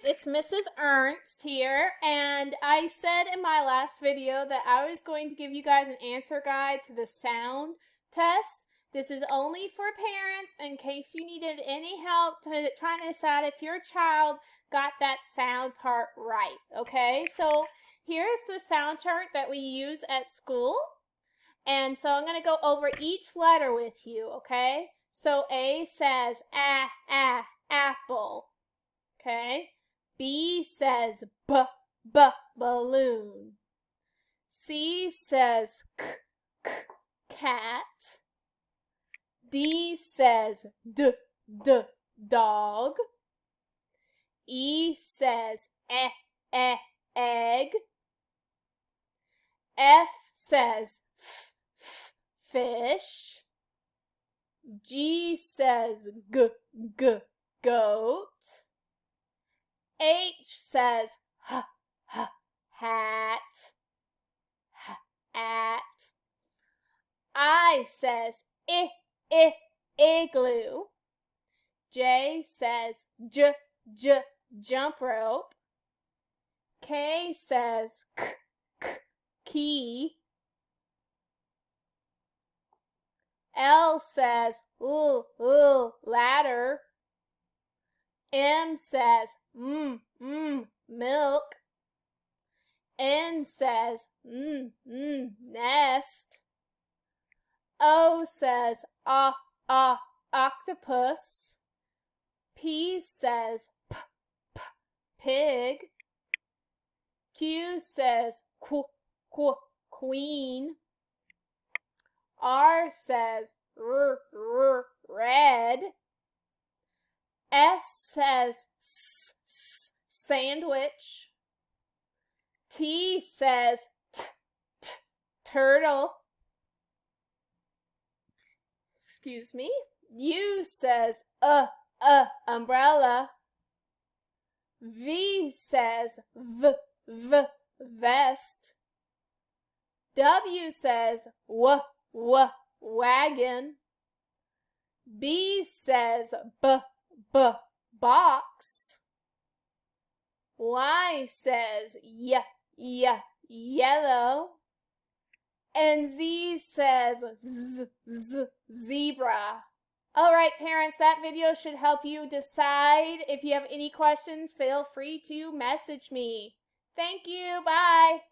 it's Mrs. Ernst here, and I said in my last video that I was going to give you guys an answer guide to the sound test. This is only for parents in case you needed any help to trying to decide if your child got that sound part right, okay? So here's the sound chart that we use at school, and so I'm going to go over each letter with you, okay? So A says apple. Okay. B says balloon. C says cat. D says dog. E says egg. F says fish. G says goat. H says hat. I says igloo. J says jump rope. K says key. L says ladder. M says milk. N says nest. O says octopus. P says pig. Q says queen. R says red. S says sandwich. T says turtle. Excuse me. U says umbrella. V says vest. W says wagon. B says box. Y says yellow. And Z says zebra. All right, parents, that video should help you decide. If you have any questions, feel free to message me. Thank you. Bye.